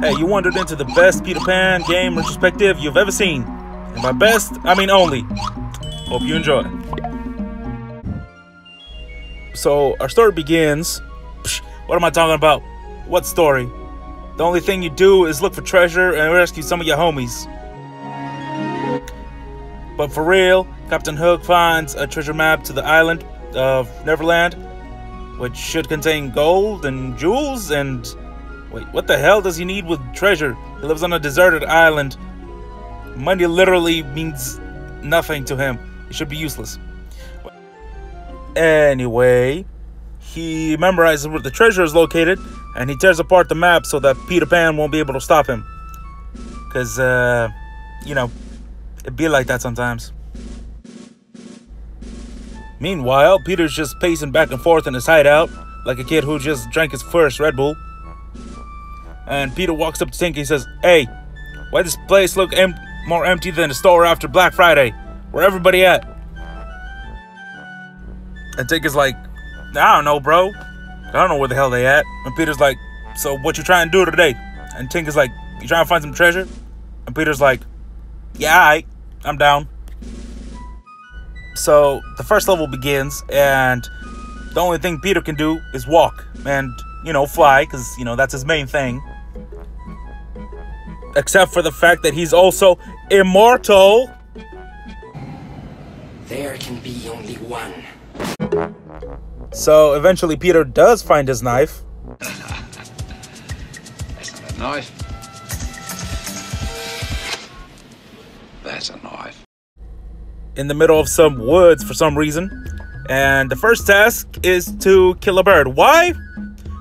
Hey, you wandered into the best Peter Pan game retrospective you've ever seen. And by best, I mean only. Hope you enjoy. So, our story begins... What am I talking about? What story? The only thing you do is look for treasure and rescue some of your homies. But for real, Captain Hook finds a treasure map to the island of Neverland, which should contain gold and jewels and... Wait, what the hell does he need with treasure? He lives on a deserted island. Money literally means nothing to him. It should be useless. Anyway, he memorizes where the treasure is located, and he tears apart the map so that Peter Pan won't be able to stop him. Because, you know, it'd be like that sometimes. Meanwhile, Peter's just pacing back and forth in his hideout, like a kid who just drank his first Red Bull. And Peter walks up to Tinky and says, "Hey, why does this place look more empty than the store after Black Friday? Where everybody at?" And Tinky's like, "I don't know, bro. I don't know where the hell they at." And Peter's like, "So what you trying to do today?" And Tinky's like, "You trying to find some treasure?" And Peter's like, "Yeah, alright, I'm down." So the first level begins, and the only thing Peter can do is walk and, you know, fly, because, you know, that's his main thing. Except for the fact that he's also immortal. There can be only one. So eventually Peter does find his knife. That's not a knife. That's a knife. In the middle of some woods for some reason. And the first task is to kill a bird. Why?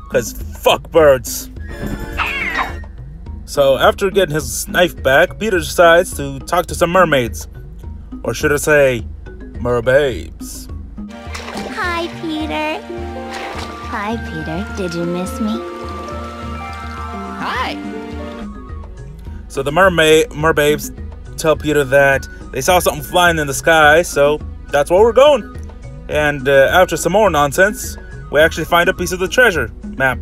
Because fuck birds. So after getting his knife back, Peter decides to talk to some mermaids. Or should I say, merbabes. Hi, Peter. Hi, Peter. Did you miss me? Hi. So the merbabes tell Peter that they saw something flying in the sky, so that's where we're going. And after some more nonsense, we actually find a piece of the treasure map.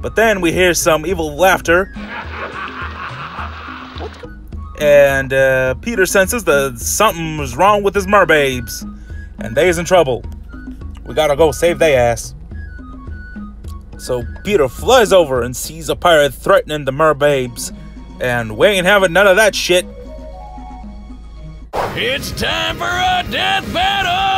But then we hear some evil laughter. And Peter senses that something was wrong with his merbabes. And they's in trouble. We gotta go save they ass. So Peter flies over and sees a pirate threatening the merbabes. And we ain't having none of that shit. It's time for a death battle!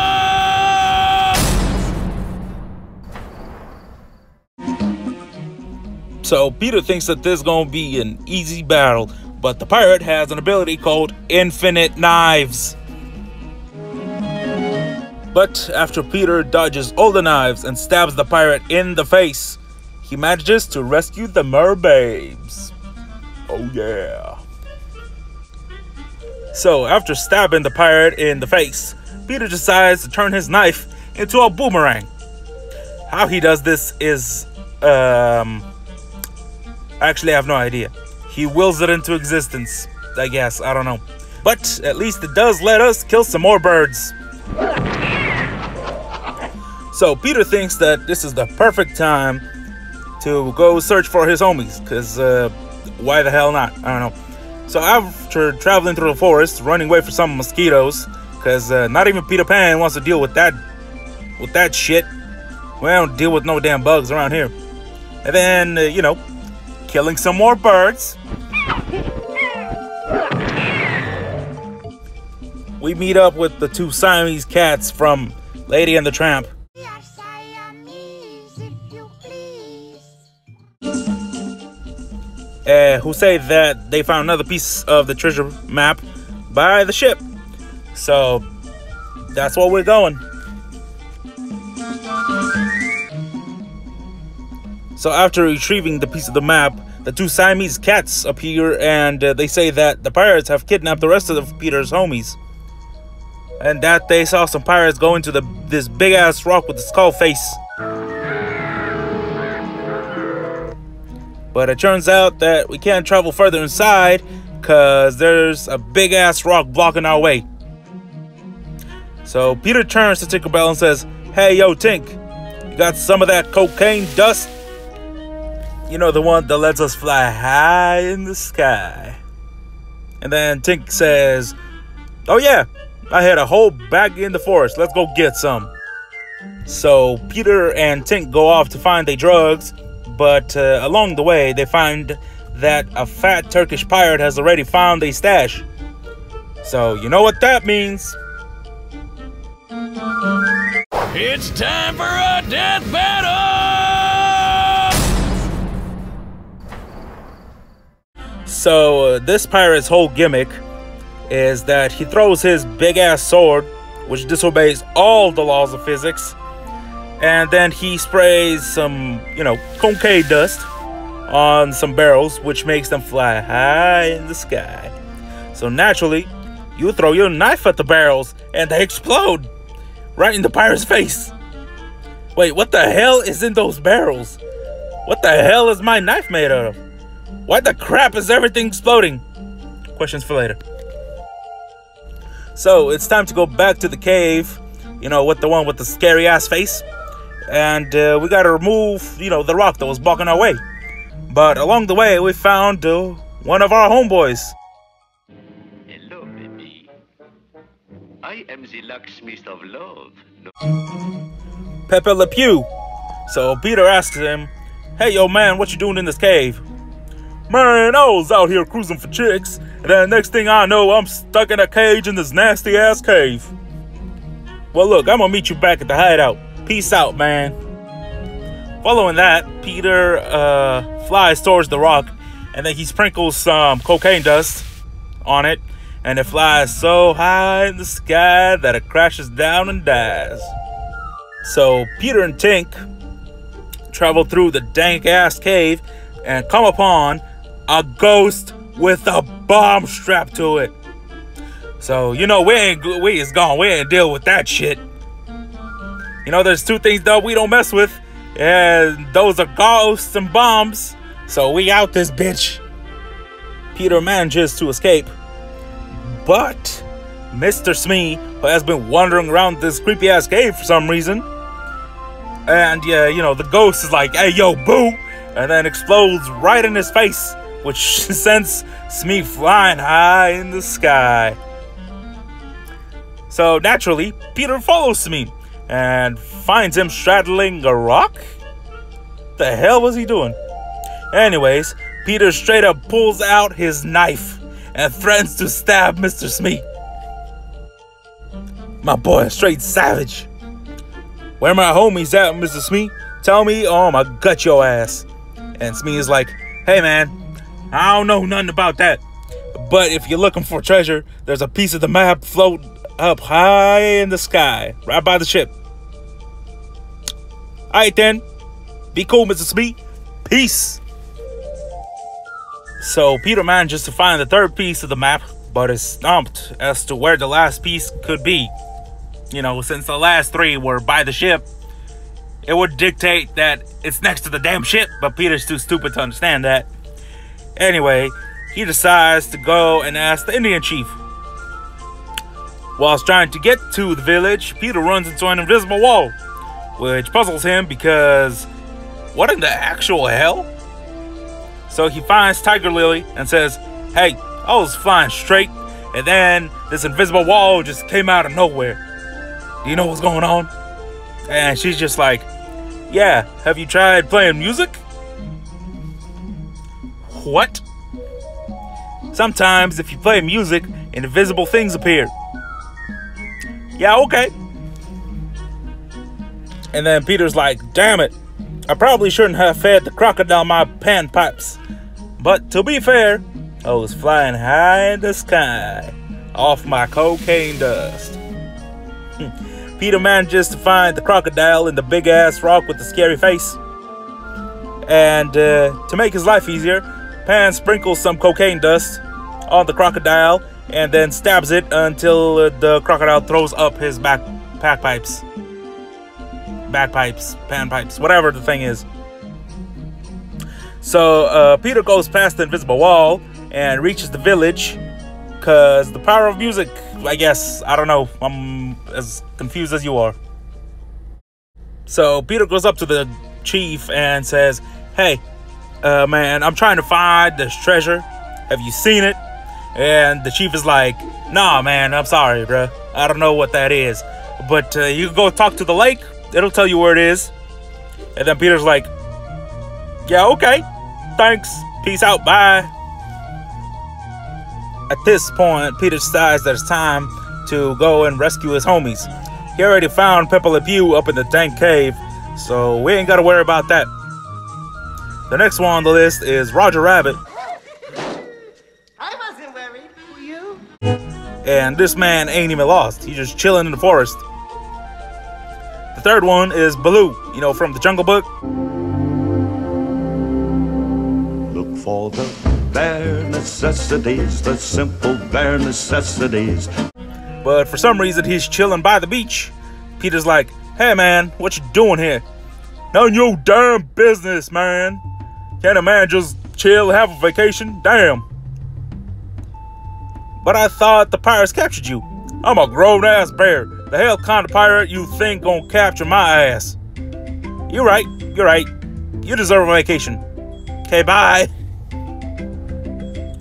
So Peter thinks that this is gonna be an easy battle, but the pirate has an ability called Infinite Knives. But after Peter dodges all the knives and stabs the pirate in the face, he manages to rescue the merbabes. Oh yeah. So after stabbing the pirate in the face, Peter decides to turn his knife into a boomerang. How he does this is, actually I have no idea. He wills it into existence, I guess, I don't know. But at least it does let us kill some more birds. So Peter thinks that this is the perfect time to go search for his homies, because why the hell not? I don't know. So after traveling through the forest, running away from some mosquitoes, because not even Peter Pan wants to deal with that shit. We don't deal with no damn bugs around here. And then, you know, killing some more birds. We meet up with the two Siamese cats from Lady and the Tramp. We are Siamese, if you please. Who say that they found another piece of the treasure map by the ship. So that's where we're going. So after retrieving the piece of the map, the two Siamese cats appear, and they say that the pirates have kidnapped the rest of Peter's homies. And that they saw some pirates go into this big ass rock with the skull face. But it turns out that we can't travel further inside because there's a big ass rock blocking our way. So Peter turns to Tinkerbell and says, "Hey yo Tink, you got some of that cocaine dust?" You know, the one that lets us fly high in the sky. And then Tink says, oh yeah, I had a whole bag in the forest. Let's go get some. So Peter and Tink go off to find their drugs. But along the way, they find that a fat Turkish pirate has already found a stash. So you know what that means. It's time for a death battle! So this pirate's whole gimmick is that he throws his big-ass sword, which disobeys all the laws of physics, and then he sprays some, cocaine dust on some barrels, which makes them fly high in the sky. So naturally, you throw your knife at the barrels, and they explode right in the pirate's face. Wait, what the hell is in those barrels? What the hell is my knife made out of? Why the crap is everything exploding? Questions for later. So it's time to go back to the cave, with the one with the scary ass face. And we gotta remove, the rock that was blocking our way. But along the way, we found one of our homeboys. Hello, baby. I am the locksmith of love. Pepe Le Pew. So Peter asks him, hey, yo, man, what you doing in this cave? Man, I was out here cruising for chicks, and then next thing I know, I'm stuck in a cage in this nasty-ass cave. Well, look, I'm gonna meet you back at the hideout. Peace out, man. Following that, Peter flies towards the rock, and then he sprinkles some cocaine dust on it, and it flies so high in the sky that it crashes down and dies. So Peter and Tink travel through the dank-ass cave and come upon a ghost with a bomb strapped to it. So, we is gone. We ain't deal with that shit. There's two things that we don't mess with, and those are ghosts and bombs. So we out this bitch. Peter manages to escape, but Mr. Smee, who has been wandering around this creepy ass cave for some reason, and the ghost is like, hey yo, boo, and then explodes right in his face, which sends Smee flying high in the sky. So naturally, Peter follows Smee and finds him straddling a rock. The hell was he doing? Anyways, Peter straight up pulls out his knife and threatens to stab Mr. Smee. My boy, straight savage. Where my homies at, Mr. Smee? Tell me, or I'ma gut your ass. And Smee is like, hey man, I don't know nothing about that. But if you're looking for treasure, there's a piece of the map floating up high in the sky, right by the ship. Alright then, be cool, Mr. Smee. Peace. So Peter manages to find the third piece of the map, but is stumped as to where the last piece could be. Since the last three were by the ship, it would dictate that it's next to the damn ship, but Peter's too stupid to understand that. Anyway, he decides to go and ask the Indian chief. Whilst trying to get to the village, Peter runs into an invisible wall, which puzzles him because what in the actual hell? So he finds Tiger Lily and says, hey, I was flying straight, and then this invisible wall just came out of nowhere. Do you know what's going on? And she's just like, yeah, have you tried playing music? What? Sometimes if you play music, invisible things appear. Yeah, okay. And then Peter's like, damn it, I probably shouldn't have fed the crocodile my panpipes. But to be fair, I was flying high in the sky off my cocaine dust. Peter manages to find the crocodile in the big ass rock with the scary face. And to make his life easier, Pan sprinkles some cocaine dust on the crocodile and then stabs it until the crocodile throws up his bagpipes, panpipes, whatever the thing is. So Peter goes past the invisible wall and reaches the village because the power of music, I guess. I don't know. I'm as confused as you are. So Peter goes up to the chief and says, hey, man, I'm trying to find this treasure. Have you seen it? And the chief is like, nah, man, I'm sorry, bruh. I don't know what that is. But you can go talk to the lake. It'll tell you where it is. And then Peter's like, yeah, okay. Thanks. Peace out. Bye. At this point, Peter decides that it's time to go and rescue his homies. He already found Pepe Le Pew up in the dank cave, so we ain't got to worry about that. The next one on the list is Roger Rabbit. I wasn't worried. Were you? And this man ain't even lost. He's just chilling in the forest. The third one is Baloo, you know, from the Jungle Book. Look for the bare necessities, the simple bare necessities. But for some reason, he's chilling by the beach. Peter's like, hey man, what you doing here? None of your damn business, man. Can't a man just chill, have a vacation? Damn. But I thought the pirates captured you. I'm a grown-ass bear. The hell kind of pirate you think gonna capture my ass? You're right. You deserve a vacation. Okay, bye.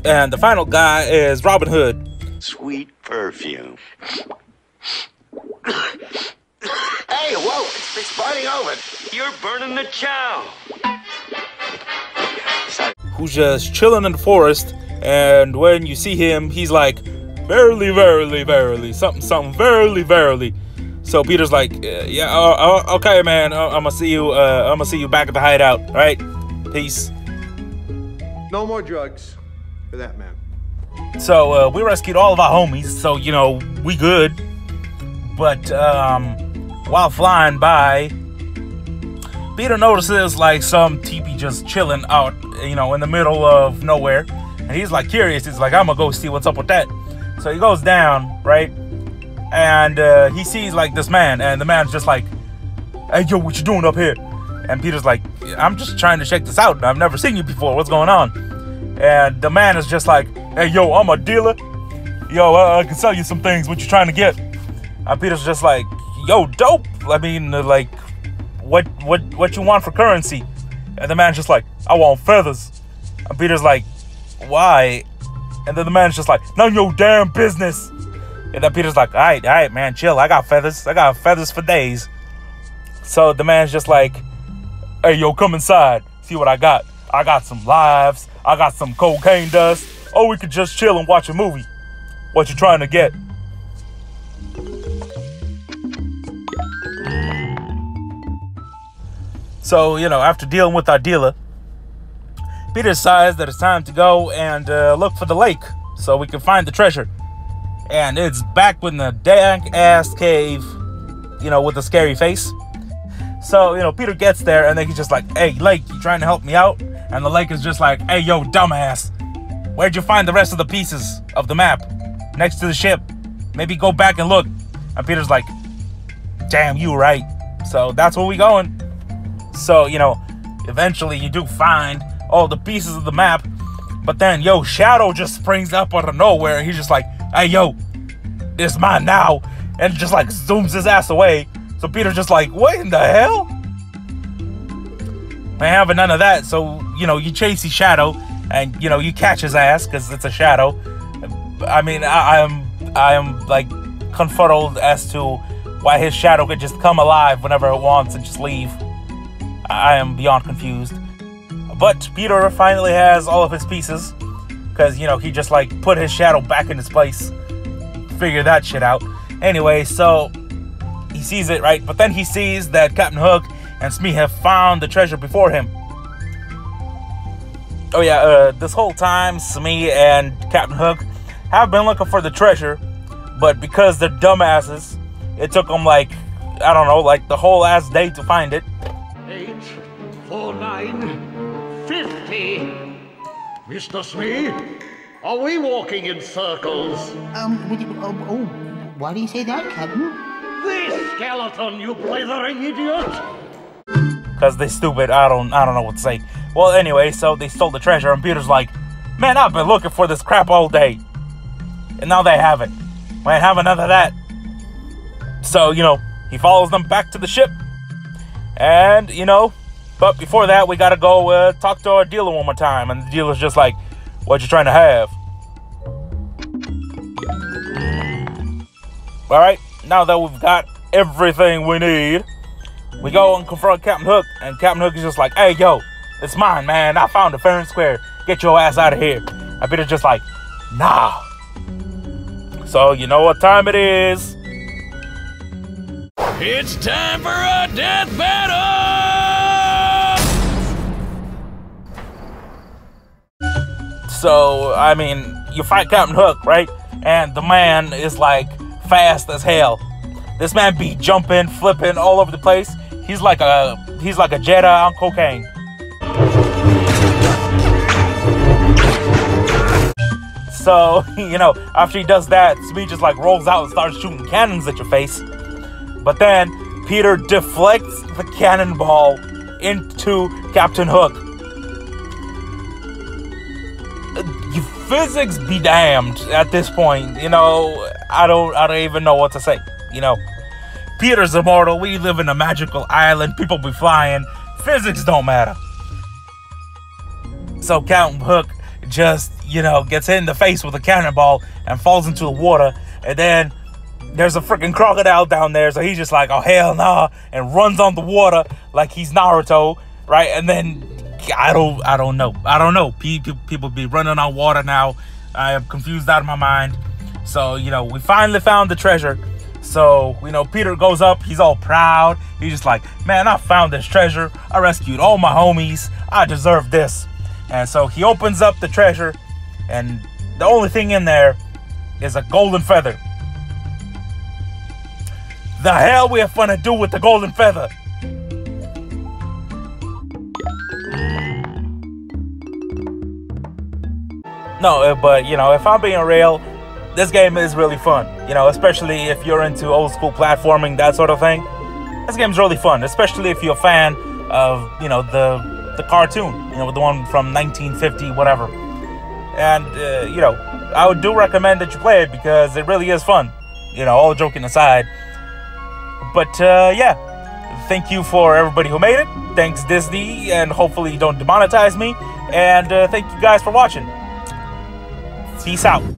And the final guy is Robin Hood. Sweet perfume. Hey, whoa, it's exploding over. You're burning the chow. Who's just chilling in the forest, and when you see him, he's like, verily, verily, verily, something, something, verily, verily. So Peter's like, yeah, okay, man, I'm gonna see you back at the hideout, all right? Peace. No more drugs for that man. So we rescued all of our homies, so you know we good. But while flying by, Peter notices like some teepee just chilling out, you know, in the middle of nowhere, and he's like curious. He's like, I'm gonna go see what's up with that. So he goes down, right, and he sees like this man, and the man's just like, hey, yo, what you doing up here? And Peter's like, I'm just trying to check this out. I've never seen you before. What's going on? And the man is just like, hey, yo, I'm a dealer. Yo, I can sell you some things. What you trying to get? And Peter's just like, yo, dope. I mean, like, what you want for currency? And the man's just like, I want feathers. And Peter's like, why? And then the man's just like, none of your damn business. And then Peter's like, all right, man, chill. I got feathers. I got feathers for days. So the man's just like, hey, yo, come inside. See what I got. I got some lives. I got some cocaine dust. Or we could just chill and watch a movie. What you trying to get? So, you know, after dealing with our dealer, Peter decides that it's time to go and look for the lake so we can find the treasure. And it's back in the dank-ass cave, you know, with a scary face. So, you know, Peter gets there and then he's just like, hey, lake, you trying to help me out? And the lake is just like, hey, yo, dumbass. Where'd you find the rest of the pieces of the map? Next to the ship. Maybe go back and look. And Peter's like, damn, you right. So that's where we going. So, you know, eventually you do find all the pieces of the map. But then, yo, Shadow just springs up out of nowhere. And he's just like, hey, yo, this is mine now. And just like zooms his ass away. So Peter's just like, what in the hell? I ain't having none of that. So, you know, you chase his Shadow. And, you know, you catch his ass because it's a shadow. I mean, I am like confuddled as to why his shadow could just come alive whenever it wants and just leave. I am beyond confused. But Peter finally has all of his pieces because, you know, he just like put his shadow back in its place. Figure that shit out. Anyway, so he sees it, right? But then he sees that Captain Hook and Smee have found the treasure before him. Oh yeah, this whole time, Smee and Captain Hook have been looking for the treasure, but because they're dumbasses, it took them like, I don't know, like the whole ass day to find it. 8, 4, 9, 50. Mr. Smee, are we walking in circles? Why do you say that, Captain? This skeleton, you blithering idiot! Because they stupid, I don't know what to say. Well, anyway, so they stole the treasure, and Peter's like, man, I've been looking for this crap all day. And now they have it. We ain't having none of that. So, you know, he follows them back to the ship. And, you know, But before that, we gotta go talk to our dealer one more time. And the dealer's just like, what you trying to have? Alright, now that we've got everything we need, we go and confront Captain Hook. And Captain Hook is just like, hey, yo, it's mine, man. I found it fair and square. Get your ass out of here. And Peter's just like, nah. So, you know what time it is. It's time for a death battle! So, I mean, you fight Captain Hook, right? And the man is like fast as hell. This man be jumping, flipping all over the place. He's like a Jedi on cocaine. So, you know, after he does that, Smee just like rolls out and starts shooting cannons at your face. But then Peter deflects the cannonball into Captain Hook. Physics be damned at this point. You know, I don't even know what to say. You know, Peter's immortal. We live in a magical island. People be flying. Physics don't matter. So Captain Hook just, you know, gets hit in the face with a cannonball and falls into the water. And then there's a freaking crocodile down there. So he's just like, oh, hell nah. And runs on the water like he's Naruto, right? And then I don't know. People be running on water now. I am confused out of my mind. So, you know, we finally found the treasure. So, you know, Peter goes up. He's all proud. He's just like, man, I found this treasure. I rescued all my homies. I deserve this. And so he opens up the treasure. And the only thing in there is a golden feather. The hell we have fun to do with the golden feather? No, but, you know, if I'm being real, this game is really fun. You know, especially if you're into old school platforming, that sort of thing. This game's really fun, especially if you're a fan of, you know, the cartoon. You know, the one from 1950, whatever. And, you know, I do recommend that you play it because it really is fun. You know, all joking aside. But, yeah. Thank you for everybody who made it. Thanks, Disney. And hopefully you don't demonetize me. And thank you guys for watching. Peace out.